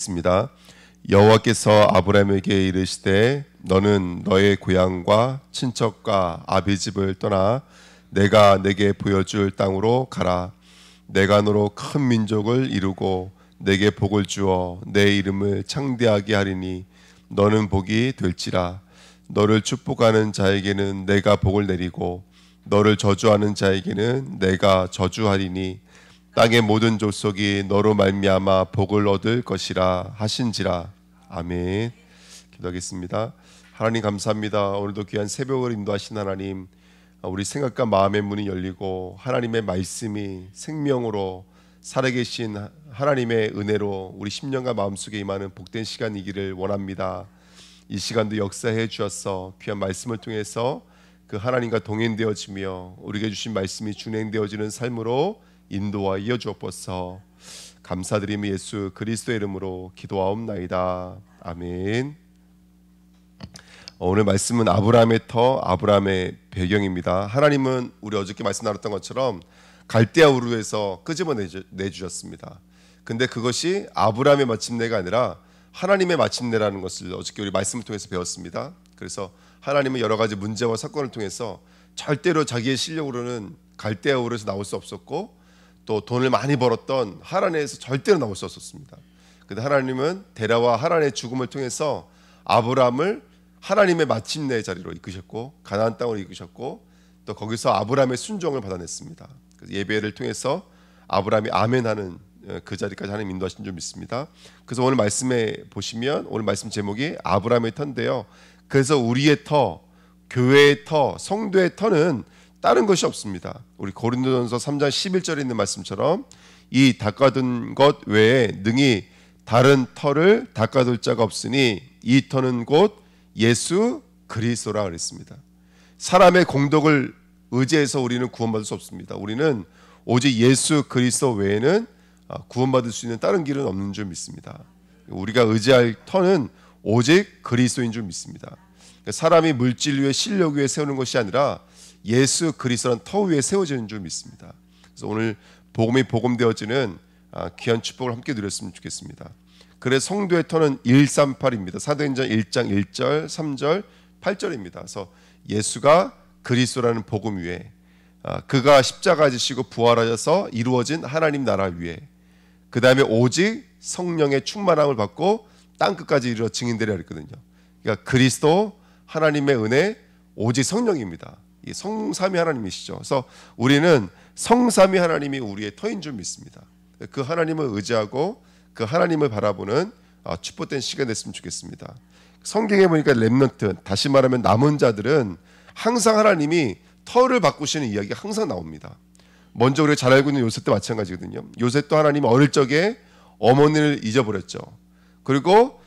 기도하겠습니다. 여호와께서 아브라함에게 이르시되 너는 너의 고향과 친척과 아비 집을 떠나 내가 내게 보여줄 땅으로 가라. 내가 너로 큰 민족을 이루고 내게 복을 주어 내 이름을 창대하게 하리니 너는 복이 될지라. 너를 축복하는 자에게는 내가 복을 내리고 너를 저주하는 자에게는 내가 저주하리니 땅의 모든 족속이 너로 말미암아 복을 얻을 것이라 하신지라. 아멘. 기도하겠습니다. 하나님 감사합니다. 오늘도 귀한 새벽을 인도하신 하나님, 우리 생각과 마음의 문이 열리고 하나님의 말씀이 생명으로 살아계신 하나님의 은혜로 우리 심령과 마음속에 임하는 복된 시간이기를 원합니다. 이 시간도 역사해 주셔서 귀한 말씀을 통해서 그 하나님과 동행되어지며 우리에게 주신 말씀이 준행되어지는 삶으로 인도하여 주옵소서. 감사드리며 예수 그리스도의 이름으로 기도하옵나이다. 아멘. 오늘 말씀은 아브라함의 터, 아브라함의 배경입니다. 하나님은 우리 어저께 말씀 나눴던 것처럼 갈대아 우르에서 끄집어내주셨습니다. 근데 그것이 아브라함의 마침내가 아니라 하나님의 마침내라는 것을 어저께 우리 말씀을 통해서 배웠습니다. 그래서 하나님은 여러 가지 문제와 사건을 통해서 절대로 자기의 실력으로는 갈대아 우르에서 나올 수 없었고 또 돈을 많이 벌었던 하란에서 절대로 나올 수 없었습니다. 근데 하나님은 데라와 하란의 죽음을 통해서 아브라함을 하나님의 마침내 자리로 이끄셨고 가나안 땅으로 이끄셨고 또 거기서 아브라함의 순종을 받아냈습니다. 그래서 예배를 통해서 아브라함이 아멘하는 그 자리까지 하나님 인도하신 줄 믿습니다. 그래서 오늘 말씀에 보시면 오늘 말씀 제목이 아브라함의 터인데요. 그래서 우리의 터, 교회의 터, 성도의 터는 다른 것이 없습니다. 우리 고린도전서 3장 11절에 있는 말씀처럼 이 닦아둔 것 외에 능히 다른 터를 닦아둘 자가 없으니 이 터는 곧 예수 그리스도라 그랬습니다. 사람의 공덕을 의지해서 우리는 구원받을 수 없습니다. 우리는 오직 예수 그리스도 외에는 구원받을 수 있는 다른 길은 없는 줄 믿습니다. 우리가 의지할 터는 오직 그리스도인 줄 믿습니다. 사람이 물질 위에 실력 위에 세우는 것이 아니라 예수 그리스도라는 터 위에 세워지는 줄 믿습니다. 그래서 오늘 복음이 복음되어지는 귀한 축복을 함께 누렸으면 좋겠습니다. 그래서 성도의 터는 138입니다. 사도행전 1장 1절, 3절, 8절입니다. 그래서 예수가 그리스도라는 복음 위에 그가 십자가 지시고 부활하셔서 이루어진 하나님 나라 위에 그 다음에 오직 성령의 충만함을 받고 땅끝까지 이르러 증인되려 했거든요. 그러니까 그리스도 하나님의 은혜 오직 성령입니다. 성삼위 하나님이시죠. 그래서 우리는 성삼위 하나님이 우리의 터인 줄 믿습니다. 그 하나님을 의지하고 그 하나님을 바라보는 축복된 시간 됐으면 좋겠습니다. 성경에 보니까 렘넌트, 다시 말하면 남은 자들은 항상 하나님이 터를 바꾸시는 이야기가 항상 나옵니다. 먼저 우리가 잘 알고 있는 요셉도 마찬가지거든요. 요셉도 하나님이 어릴 적에 어머니를 잊어버렸죠. 그리고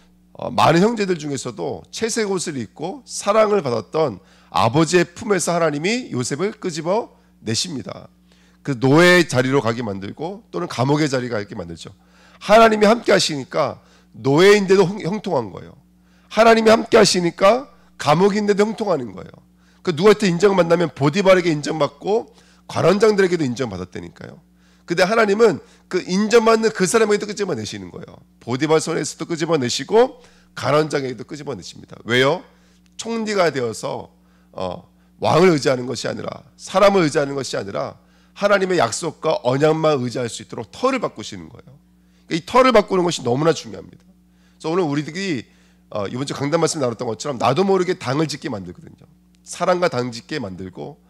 많은 형제들 중에서도 채색 옷을 입고 사랑을 받았던 아버지의 품에서 하나님이 요셉을 끄집어 내십니다. 그 노예의 자리로 가게 만들고 또는 감옥의 자리가 가게 만들죠. 하나님이 함께 하시니까 노예인데도 형통한 거예요. 하나님이 함께 하시니까 감옥인데도 형통하는 거예요. 그 누구한테 인정받나면 보디발에게 인정받고 관원장들에게도 인정받았다니까요. 근데 하나님은 그 인정받는 그 사람에게도 끄집어내시는 거예요. 보디발 손에서도 끄집어내시고 관원장에게도 끄집어내십니다. 왜요? 총리가 되어서 왕을 의지하는 것이 아니라 사람을 의지하는 것이 아니라 하나님의 약속과 언약만 의지할 수 있도록 터를 바꾸시는 거예요. 이 터를 바꾸는 것이 너무나 중요합니다. 그래서 오늘 우리들이 이번 주 강단 말씀 나눴던 것처럼 나도 모르게 당을 짓게 만들거든요. 사랑과 당 짓게 만들고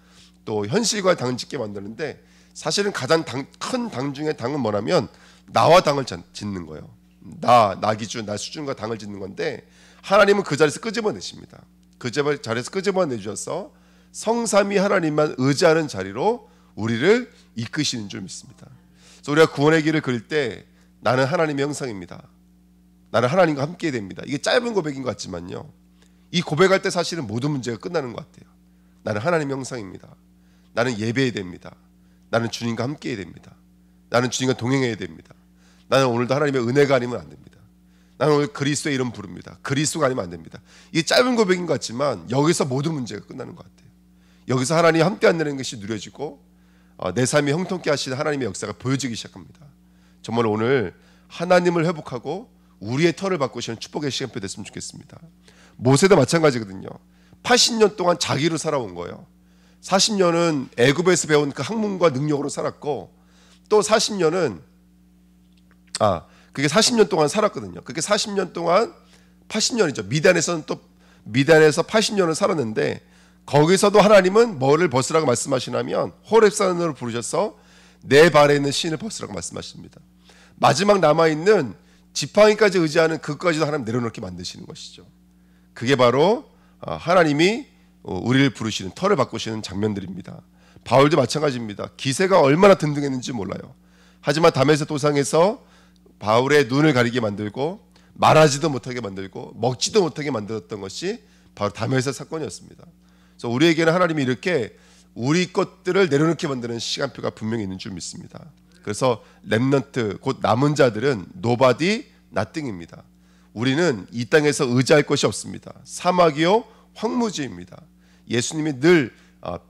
또 현실과 당 짓게 만드는데 사실은 가장 큰 당 중에 당은 뭐냐면 나와 당을 짓는 거예요. 나 기준, 나 수준과 당을 짓는 건데 하나님은 그 자리에서 끄집어내십니다. 그 자리에서 끄집어내주셔서 성삼위 하나님만 의지하는 자리로 우리를 이끄시는 줄 믿습니다. 그래서 우리가 구원의 길을 그릴 때 나는 하나님의 형상입니다. 나는 하나님과 함께 됩니다. 이게 짧은 고백인 것 같지만요. 이 고백할 때 사실은 모든 문제가 끝나는 것 같아요. 나는 하나님의 형상입니다. 나는 예배해야 됩니다. 나는 주님과 함께 해야 됩니다. 나는 주님과 동행해야 됩니다. 나는 오늘도 하나님의 은혜가 아니면 안 됩니다. 나는 오늘 그리스도의 이름 부릅니다. 그리스도가 아니면 안 됩니다. 이게 짧은 고백인 것 같지만 여기서 모든 문제가 끝나는 것 같아요. 여기서 하나님이 함께 한다는 것이 누려지고 내 삶이 형통케 하시는 하나님의 역사가 보여지기 시작합니다. 정말 오늘 하나님을 회복하고 우리의 터를 바꾸시는 축복의 시간표 됐으면 좋겠습니다. 모세도 마찬가지거든요. 80년 동안 자기로 살아온 거예요. 40년은 애굽에서 배운 그 학문과 능력으로 살았고, 또 40년은 그게 40년 동안 살았거든요. 그게 40년 동안 80년이죠. 미단에서 80년을 살았는데, 거기서도 하나님은 뭐를 벗으라고 말씀하시냐면 호렙산으로 부르셔서 내 발에 있는 신을 벗으라고 말씀하십니다. 마지막 남아있는 지팡이까지 의지하는 그것까지도 하나님 내려놓게 만드시는 것이죠. 그게 바로 하나님이 우리를 부르시는, 터를 바꾸시는 장면들입니다. 바울도 마찬가지입니다. 기세가 얼마나 든든했는지 몰라요. 하지만 다메섹 도상에서 바울의 눈을 가리게 만들고 말하지도 못하게 만들고 먹지도 못하게 만들었던 것이 바로 다메섹 사건이었습니다. 그래서 우리에게는 하나님이 이렇게 우리 것들을 내려놓게 만드는 시간표가 분명히 있는 줄 믿습니다. 그래서 렘넌트, 곧 남은 자들은 nobody, nothing입니다. 우리는 이 땅에서 의지할 것이 없습니다. 사막이요 황무지입니다. 예수님이 늘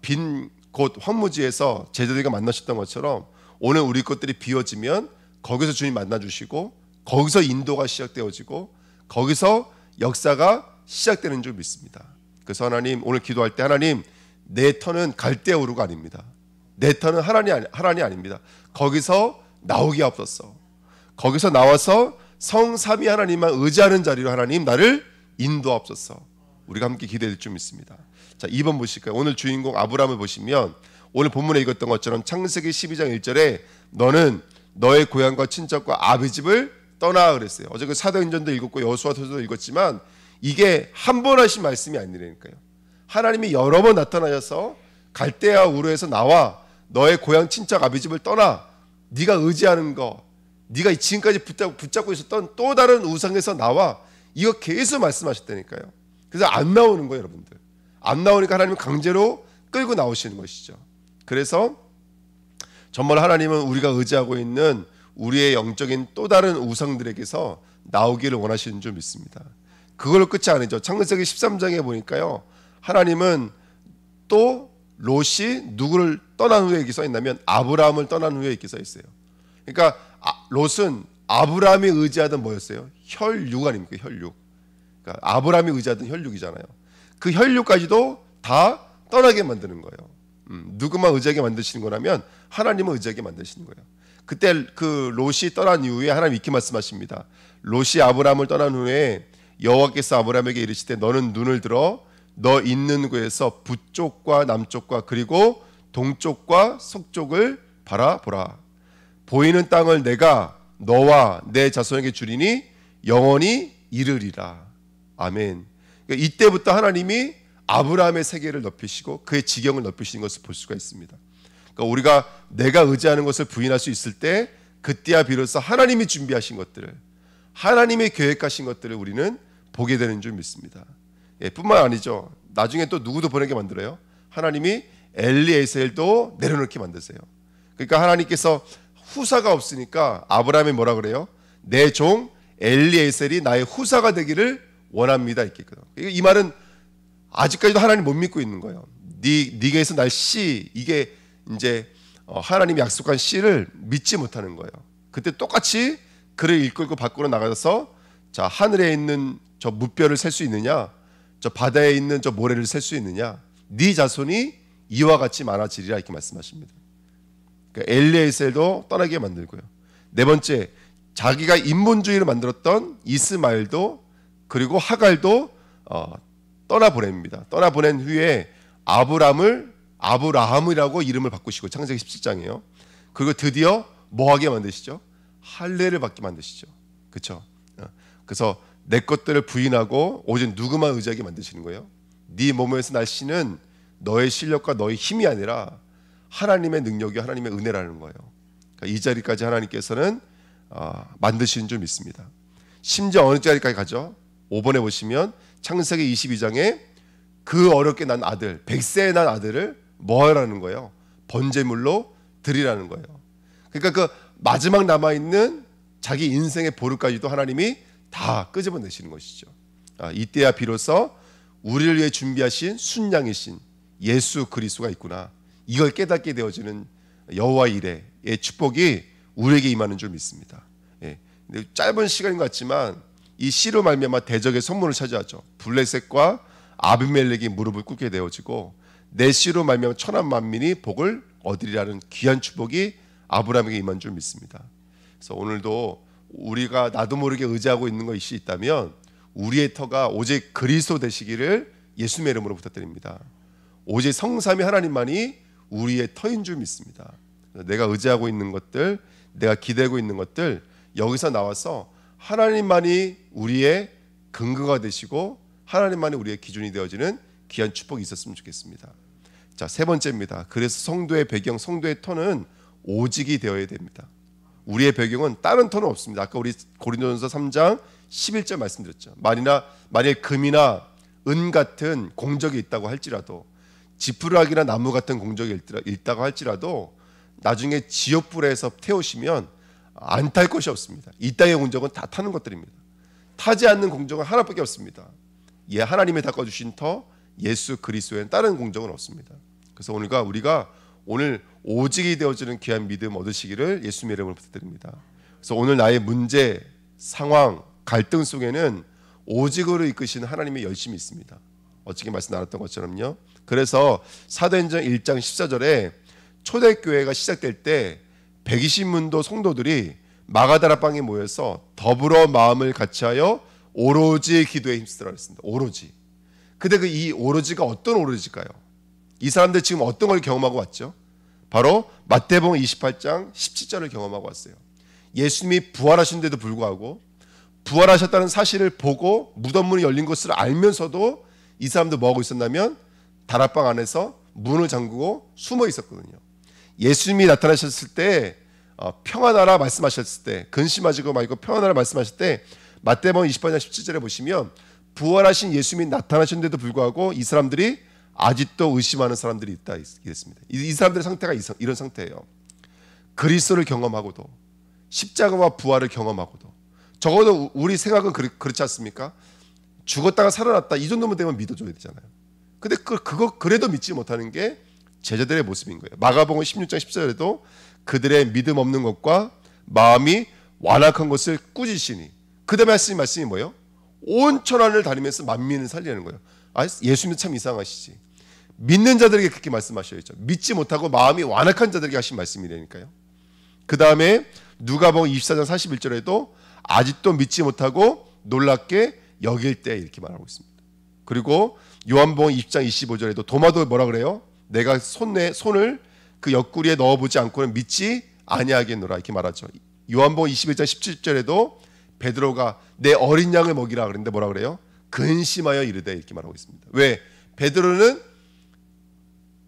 빈 곳 황무지에서 제자들과 만나셨던 것처럼 오늘 우리 것들이 비워지면 거기서 주님 만나주시고 거기서 인도가 시작되어지고 거기서 역사가 시작되는 줄 믿습니다. 그래서 하나님, 오늘 기도할 때 하나님, 내 터는 갈대아 우르가 아닙니다. 내 터는 하란이 아닙니다. 거기서 나오게 하옵소서. 거기서 나와서 성삼위 하나님만 의지하는 자리로 하나님 나를 인도하옵소서. 우리가 함께 기도할 줄 믿습니다. 자, 2번 보실까요? 오늘 주인공 아브라함을 보시면 오늘 본문에 읽었던 것처럼 창세기 12장 1절에 너는 너의 고향과 친척과 아비 집을 떠나 그랬어요. 어제 그 사도행전도 읽었고 여호수아서도 읽었지만 이게 한 번 하신 말씀이 아니라니까요. 하나님이 여러 번 나타나셔서 갈대아 우르에서 나와 너의 고향 친척 아비 집을 떠나 네가 의지하는 거, 네가 지금까지 붙잡고 있었던 또 다른 우상에서 나와, 이거 계속 말씀하셨다니까요. 그래서 안 나오는 거예요, 여러분들. 안 나오니까 하나님은 강제로 끌고 나오시는 것이죠. 그래서 정말 하나님은 우리가 의지하고 있는 우리의 영적인 또 다른 우상들에게서 나오기를 원하시는 줄 믿습니다. 그걸로 끝이 아니죠. 창세기 13장에 보니까요, 하나님은 또 롯이 누구를 떠난 후에 이렇게 써 있냐면 아브라함을 떠난 후에 이렇게 써 있어요. 그러니까 롯은 아브라함이 의지하던 뭐였어요? 혈육 아닙니까? 혈육. 그러니까 아브라함이 의지하던 혈육이잖아요. 그 혈육까지도 다 떠나게 만드는 거예요. 누구만 의지하게 만드시는 거라면 하나님은 의지하게 만드시는 거예요. 그때 그 롯이 떠난 이후에 하나님 이렇게 말씀하십니다. 롯이 아브라함을 떠난 후에 여호와께서 아브라함에게 이르시되 너는 눈을 들어 너 있는 곳에서 북쪽과 남쪽과 그리고 동쪽과 서쪽을 바라보라. 보이는 땅을 내가 너와 내 자손에게 주리니 영원히 이르리라. 아멘. 그러니까 이때부터 하나님이 아브라함의 세계를 넓히시고 그의 지경을 넓히시는 것을 볼 수가 있습니다. 그러니까 우리가 내가 의지하는 것을 부인할 수 있을 때 그때야 비로소 하나님이 준비하신 것들을, 하나님이 계획하신 것들을 우리는 보게 되는 줄 믿습니다. 뿐만 아니죠. 나중에 또 누구도 보내게 만들어요. 하나님이 엘리에셀도 내려놓게 만드세요. 그러니까 하나님께서 후사가 없으니까 아브라함이 뭐라 그래요? 내 종 엘리에셀이 나의 후사가 되기를 원합니다. 이렇게. 이 말은 아직까지도 하나님 못 믿고 있는 거예요. 네게서 날 씨, 이게 이제 하나님이 약속한 씨를 믿지 못하는 거예요. 그때 똑같이 그를 이끌고 밖으로 나가서 자, 하늘에 있는 저 무뼈를 셀 수 있느냐, 저 바다에 있는 저 모래를 셀 수 있느냐, 네 자손이 이와 같이 많아지리라 이렇게 말씀하십니다. 그러니까 엘리에셀도 떠나게 만들고요. 네 번째, 자기가 인본주의를 만들었던 이스마엘도 그리고 하갈도 떠나보냅니다. 떠나보낸 후에 아브라함이라고 이름을 바꾸시고 창세기 17장이에요. 그리고 드디어 뭐하게 만드시죠? 할례를 받게 만드시죠. 그렇죠? 그래서 내 것들을 부인하고 오직 누구만 의지하게 만드시는 거예요. 네 몸에서 날 씨는 너의 실력과 너의 힘이 아니라 하나님의 능력이 하나님의 은혜라는 거예요. 그러니까 이 자리까지 하나님께서는 만드시는 줄 믿습니다. 심지어 어느 자리까지 가죠? 5번에 보시면 창세기 22장에 그 어렵게 난 아들, 100세에 난 아들을 뭐 하라는 거예요? 번제물로 드리라는 거예요. 그러니까 그 마지막 남아있는 자기 인생의 보루까지도 하나님이 다 끄집어내시는 것이죠. 이때야 비로소 우리를 위해 준비하신 순양이신 예수 그리스도가 있구나, 이걸 깨닫게 되어지는 여호와 이레의 축복이 우리에게 임하는 줄 믿습니다. 짧은 시간인 것 같지만 이 씨로 말미암아 대적의 선문을 차지하죠. 블레셋과 아비멜렉이 무릎을 꿇게 되어지고 내 씨로 말미암아 천한 만민이 복을 얻으리라는 귀한 축복이 아브라함에게 임한 줄 믿습니다. 그래서 오늘도 우리가 나도 모르게 의지하고 있는 것이 있다면 우리의 터가 오직 그리스도 되시기를 예수님의 이름으로 부탁드립니다. 오직 성삼위 하나님만이 우리의 터인 줄 믿습니다. 내가 의지하고 있는 것들, 내가 기대고 있는 것들, 여기서 나와서 하나님만이 우리의 근거가 되시고 하나님만이 우리의 기준이 되어지는 귀한 축복이 있었으면 좋겠습니다. 자, 세 번째입니다. 그래서 성도의 배경, 성도의 터는 오직이 되어야 됩니다. 우리의 배경은 다른 터는 없습니다. 아까 우리 고린도전서 3장 11절 말씀드렸죠. 만일 금이나 은 같은 공적이 있다고 할지라도, 지푸라기나 나무 같은 공적이 있다고 할지라도 나중에 지옥불에서 태우시면 안 탈 것이 없습니다. 이 땅의 공적은 다 타는 것들입니다. 타지 않는 공적은 하나밖에 없습니다. 예, 하나님이 닦아주신 터 예수 그리스도에는 다른 공적은 없습니다. 그래서 우리가 오늘 오직이 되어지는 귀한 믿음 얻으시기를 예수님의 이름으로 부탁드립니다. 그래서 오늘 나의 문제, 상황, 갈등 속에는 오직으로 이끄시는 하나님의 열심이 있습니다. 어떻게 말씀 나눴던 것처럼요. 그래서 사도행전 1장 14절에 초대교회가 시작될 때 120문도 성도들이 마가다라방에 모여서 더불어 마음을 같이하여 오로지 기도에 힘쓰더라 했습니다. 오로지. 근데 이 오로지가 어떤 오로지일까요? 이 사람들 지금 어떤 걸 경험하고 왔죠? 바로 마태복음 28장 17절을 경험하고 왔어요. 예수님이 부활하신 데도 불구하고 부활하셨다는 사실을 보고 무덤 문이 열린 것을 알면서도 이 사람들 뭐하고 있었냐면 다락방 안에서 문을 잠그고 숨어 있었거든요. 예수님이 나타나셨을 때 평안하라 말씀하셨을 때, 근심하지 말고 평안하라 말씀하실 때 마태복음 28장 17절에 보시면 부활하신 예수님이 나타나셨는데도 불구하고 이 사람들이 아직도 의심하는 사람들이 있다 이랬습니다. 이 사람들의 상태가 이런 상태예요. 그리스도를 경험하고도 십자가와 부활을 경험하고도 적어도 우리 생각은 그렇지 않습니까? 죽었다가 살아났다 이 정도면 되면 믿어줘야 되잖아요. 근데 그거 그래도 믿지 못하는 게 제자들의 모습인 거예요. 마가복음 16장 14절에도 그들의 믿음 없는 것과 마음이 완악한 것을 꾸짖으시니, 그 다음에 하신 말씀이 뭐예요? 온 천하를 다니면서 만민을 살리는 거예요. 예수님 참 이상하시지. 믿는 자들에게 그렇게 말씀하셔야죠. 믿지 못하고 마음이 완악한 자들에게 하신 말씀이라니까요. 그 다음에 누가복음 24장 41절에도 아직도 믿지 못하고 놀랍게 여길 때 이렇게 말하고 있습니다. 그리고 요한복음 20장 25절에도 도마도 뭐라 그래요? 내가 손을 그 옆구리에 넣어보지 않고는 믿지 아니하겠노라 이렇게 말하죠. 요한복음 21장 17절에도 베드로가 내 어린 양을 먹이라 그랬는데 뭐라 그래요? 근심하여 이르되 이렇게 말하고 있습니다. 왜? 베드로는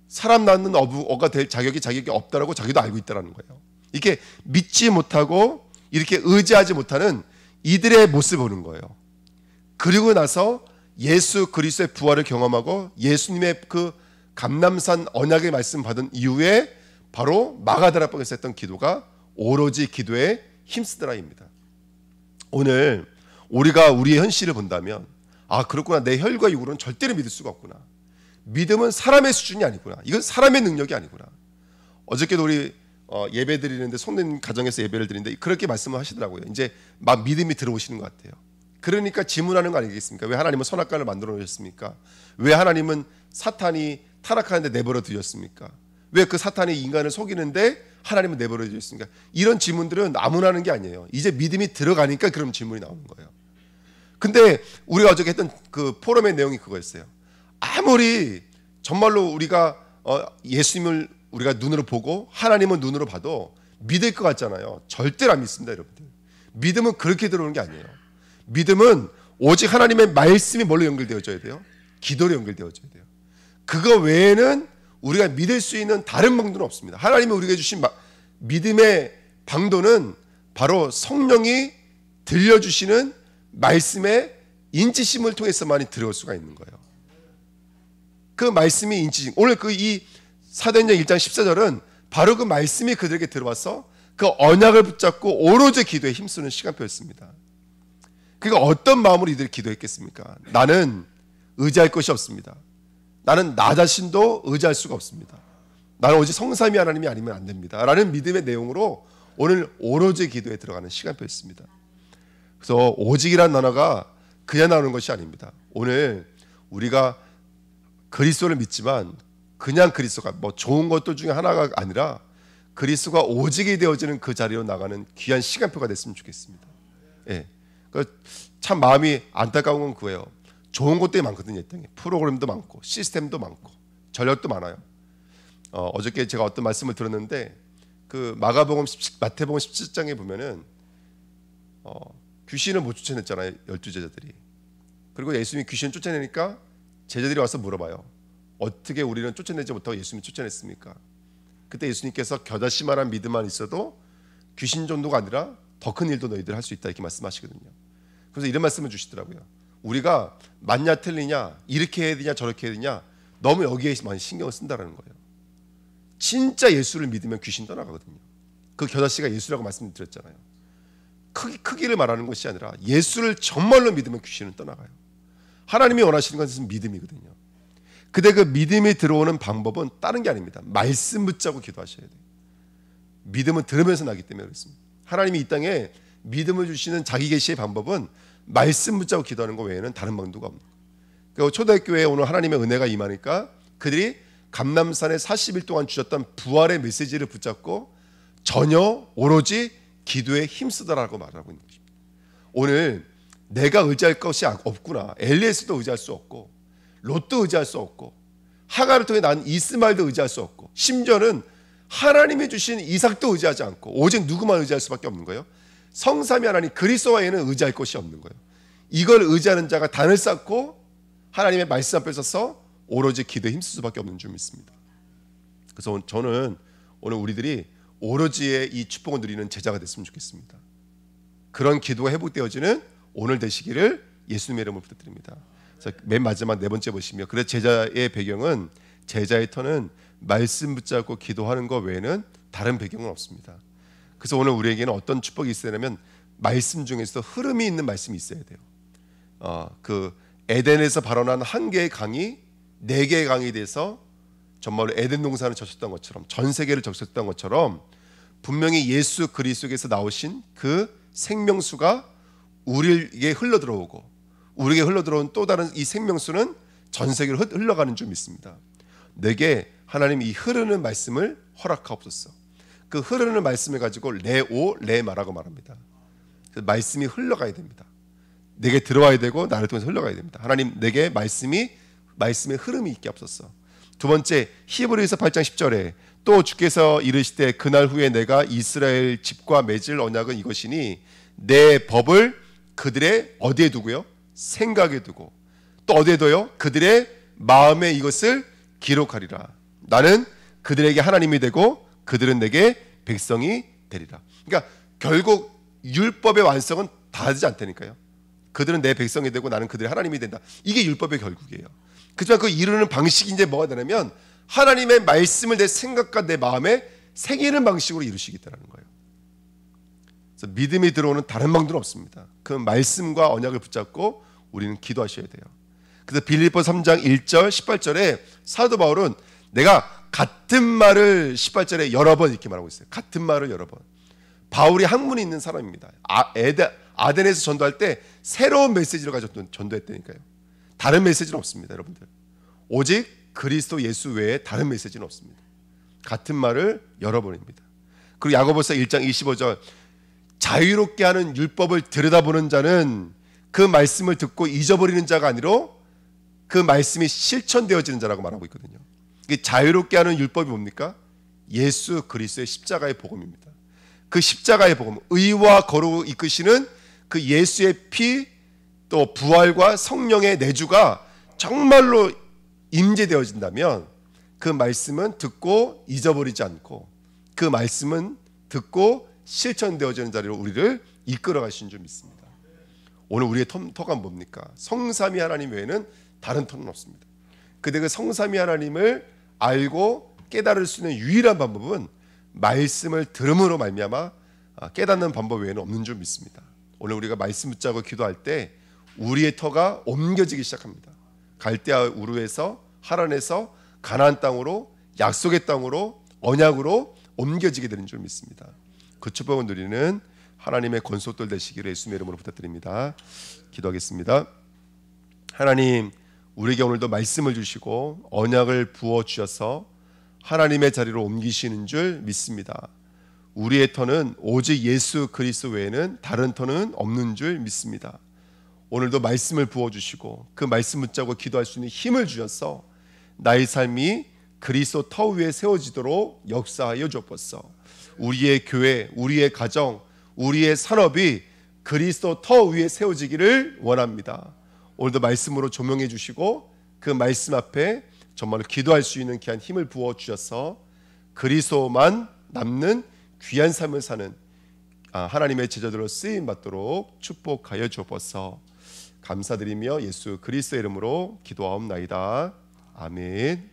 사람 낳는 어가 될 자격이 없다라고 자기도 알고 있다라는 거예요. 이렇게 믿지 못하고 이렇게 의지하지 못하는 이들의 모습을 보는 거예요. 그리고 나서 예수 그리스도의 부활을 경험하고 예수님의 그 감람산 언약의 말씀 받은 이후에 바로 마가다락방에서 했던 기도가 오로지 기도에 힘쓰더라입니다. 오늘 우리가 우리의 현실을 본다면 그렇구나, 내 혈과 육으로는 절대로 믿을 수가 없구나. 믿음은 사람의 수준이 아니구나. 이건 사람의 능력이 아니구나. 어저께도 우리 예배 드리는데 손님 가정에서 예배를 드리는데 그렇게 말씀을 하시더라고요. 이제 막 믿음이 들어오시는 것 같아요. 그러니까 질문하는 거 아니겠습니까? 왜 하나님은 선악과를 만들어 놓으셨습니까? 왜 하나님은 사탄이 타락하는데 내버려 두셨습니까? 왜 그 사탄이 인간을 속이는데 하나님은 내버려 두셨습니까? 이런 질문들은 아무나 하는 게 아니에요. 이제 믿음이 들어가니까 그런 질문이 나오는 거예요. 근데 우리가 어저께 했던 그 포럼의 내용이 그거였어요. 아무리 정말로 우리가 예수님을 우리가 눈으로 보고 하나님은 눈으로 봐도 믿을 것 같잖아요. 절대로 안 믿습니다, 여러분들. 믿음은 그렇게 들어오는 게 아니에요. 믿음은 오직 하나님의 말씀이 뭘로 연결되어져야 돼요? 기도로 연결되어져야 돼요. 그거 외에는 우리가 믿을 수 있는 다른 방도는 없습니다. 하나님이 우리에게 주신 믿음의 방도는 바로 성령이 들려주시는 말씀의 인치심을 통해서만이 들어올 수가 있는 거예요. 그 말씀이 인치심. 오늘 이 사도행전 1장 14절은 바로 그 말씀이 그들에게 들어와서 그 언약을 붙잡고 오로지 기도에 힘쓰는 시간표였습니다. 그러니까 어떤 마음으로 이들이 기도했겠습니까? 나는 의지할 것이 없습니다. 나는 나 자신도 의지할 수가 없습니다. 나는 오직 성삼위 하나님이 아니면 안 됩니다. 라는 믿음의 내용으로 오늘 오로지 기도에 들어가는 시간표였습니다. 그래서 오직이라는 단어가 그냥 나오는 것이 아닙니다. 오늘 우리가 그리스도를 믿지만 그냥 그리스도가 뭐 좋은 것들 중에 하나가 아니라 그리스도가 오직이 되어지는 그 자리로 나가는 귀한 시간표가 됐으면 좋겠습니다. 예, 참 마음이 안타까운 건 그거예요. 좋은 것들이 많거든요. 이 땅에 프로그램도 많고 시스템도 많고 전력도 많아요. 어저께 제가 어떤 말씀을 들었는데 그 마태복음 17장에 보면은 귀신을 못 쫓아냈잖아요. 12제자들이. 그리고 예수님이 귀신을 쫓아내니까 제자들이 와서 물어봐요. 어떻게 우리는 쫓아내지 못하고 예수님이 쫓아냈습니까? 그때 예수님께서 겨자씨만한 믿음만 있어도 귀신 정도가 아니라 더 큰 일도 너희들 할 수 있다 이렇게 말씀하시거든요. 그래서 이런 말씀을 주시더라고요. 우리가 맞냐 틀리냐 이렇게 해야 되냐 저렇게 해야 되냐 너무 여기에 많이 신경을 쓴다라는 거예요. 진짜 예수를 믿으면 귀신 떠나가거든요. 그 겨자씨가 예수라고 말씀드렸잖아요. 크기를 말하는 것이 아니라 예수를 정말로 믿으면 귀신은 떠나가요. 하나님이 원하시는 것은 믿음이거든요. 근데 그 믿음이 들어오는 방법은 다른 게 아닙니다. 말씀 붙잡고 기도하셔야 돼요. 믿음은 들으면서 나기 때문에 그렇습니다. 하나님이 이 땅에 믿음을 주시는 자기 계시의 방법은 말씀 붙잡고 기도하는 것 외에는 다른 방도가 없는 거예요. 그러니까 초대교회에 오늘 하나님의 은혜가 임하니까 그들이 감람산에 40일 동안 주셨던 부활의 메시지를 붙잡고 전혀 오로지 기도에 힘쓰더라고 말하고 있는 것입니다. 오늘 내가 의지할 것이 없구나. 엘리에스도 의지할 수 없고 롯도 의지할 수 없고 하갈을 통해 난 이스마엘도 의지할 수 없고 심지어는 하나님이 주신 이삭도 의지하지 않고 오직 누구만 의지할 수밖에 없는 거예요. 성삼위 하나님 그리스도 외에는 의지할 것이 없는 거예요. 이걸 의지하는 자가 단을 쌓고 하나님의 말씀 앞에 서서 오로지 기도에 힘쓸 수밖에 없는 줄 믿습니다. 그래서 저는 오늘 우리들이 오로지의 이 축복을 누리는 제자가 됐으면 좋겠습니다. 그런 기도가 회복되어지는 오늘 되시기를 예수님의 이름으로 부탁드립니다. 맨 마지막 네 번째 보시면 그래서 제자의 배경은 제자의 터는 말씀 붙잡고 기도하는 것 외에는 다른 배경은 없습니다. 그래서 오늘 우리에게는 어떤 축복이 있어야 되냐면 말씀 중에서도 흐름이 있는 말씀이 있어야 돼요. 그 에덴에서 발원한 한 개의 강이 네 개의 강이 돼서 정말로 에덴 동산을 젖혔던 것처럼 전 세계를 적셨던 것처럼 분명히 예수 그리스도에서 나오신 그 생명수가 우리에게 흘러들어오고 우리에게 흘러들어온 또 다른 이 생명수는 전 세계로 흘러가는 줄 믿습니다. 내게 하나님 이 흐르는 말씀을 허락하옵소서. 그 흐르는 말씀을 가지고 레마라고 말합니다. 말씀이 흘러가야 됩니다. 내게 들어와야 되고 나를 통해서 흘러가야 됩니다. 하나님 내게 말씀의 흐름이 있게 없었어. 두 번째 히브리서 8장 10절에 또 주께서 이르시되 그날 후에 내가 이스라엘 집과 맺을 언약은 이것이니 내 법을 그들의 어디에 두고요? 생각에 두고 또 어디에 둬요? 그들의 마음에 이것을 기록하리라. 나는 그들에게 하나님이 되고 그들은 내게 백성이 되리라. 그러니까 결국 율법의 완성은 다 되지 않다니까요. 그들은 내 백성이 되고 나는 그들의 하나님이 된다. 이게 율법의 결국이에요. 그렇지만 그 이루는 방식이 이제 뭐가 되냐면 하나님의 말씀을 내 생각과 내 마음에 새기는 방식으로 이루시겠다는 거예요. 그래서 믿음이 들어오는 다른 방도는 없습니다. 그 말씀과 언약을 붙잡고 우리는 기도하셔야 돼요. 그래서 빌립보 3장 1절 18절에 사도 바울은 내가 같은 말을 18절에 여러 번 이렇게 말하고 있어요. 같은 말을 여러 번. 바울이 학문이 있는 사람입니다. 아덴에서 전도할 때 새로운 메시지를 가지고 전도했다니까요. 다른 메시지는 없습니다, 여러분들. 오직 그리스도 예수 외에 다른 메시지는 없습니다. 같은 말을 여러 번입니다. 그리고 야고보서 1장 25절 자유롭게 하는 율법을 들여다보는 자는 그 말씀을 듣고 잊어버리는 자가 아니라 그 말씀이 실천되어지는 자라고 말하고 있거든요. 자유롭게 하는 율법이 뭡니까? 예수 그리스도의 십자가의 복음입니다. 그 십자가의 복음, 의와 거룩을 이끄시는 그 예수의 피, 또 부활과 성령의 내주가 정말로 임재되어진다면 그 말씀은 듣고 잊어버리지 않고 그 말씀은 듣고 실천되어지는 자리로 우리를 이끌어 가시는 줄 믿습니다. 오늘 우리의 터가 뭡니까? 성삼위 하나님 외에는 다른 터는 없습니다. 근데 그 성삼위 하나님을 알고 깨달을 수 있는 유일한 방법은 말씀을 들음으로 말미암아 깨닫는 방법 외에는 없는 줄 믿습니다. 오늘 우리가 말씀 붙잡고 기도할 때 우리의 터가 옮겨지기 시작합니다. 갈대아 우르에서 하란에서 가나안 땅으로 약속의 땅으로 언약으로 옮겨지게 되는 줄 믿습니다. 그 축복을 누리는 하나님의 권속들 되시기를 예수님의 이름으로 부탁드립니다. 기도하겠습니다. 하나님, 우리에게 오늘도 말씀을 주시고 언약을 부어 주셔서 하나님의 자리로 옮기시는 줄 믿습니다. 우리의 터는 오직 예수 그리스도 외에는 다른 터는 없는 줄 믿습니다. 오늘도 말씀을 부어주시고 그 말씀 붙잡고 기도할 수 있는 힘을 주셔서 나의 삶이 그리스도 터 위에 세워지도록 역사하여 주옵소서. 우리의 교회, 우리의 가정, 우리의 산업이 그리스도 터 위에 세워지기를 원합니다. 오늘도 말씀으로 조명해 주시고 그 말씀 앞에 정말로 기도할 수 있는 귀한 힘을 부어주셔서 그리스도만 남는 귀한 삶을 사는 하나님의 제자들로 쓰임받도록 축복하여 주옵소서. 감사드리며 예수 그리스도의 이름으로 기도하옵나이다. 아멘.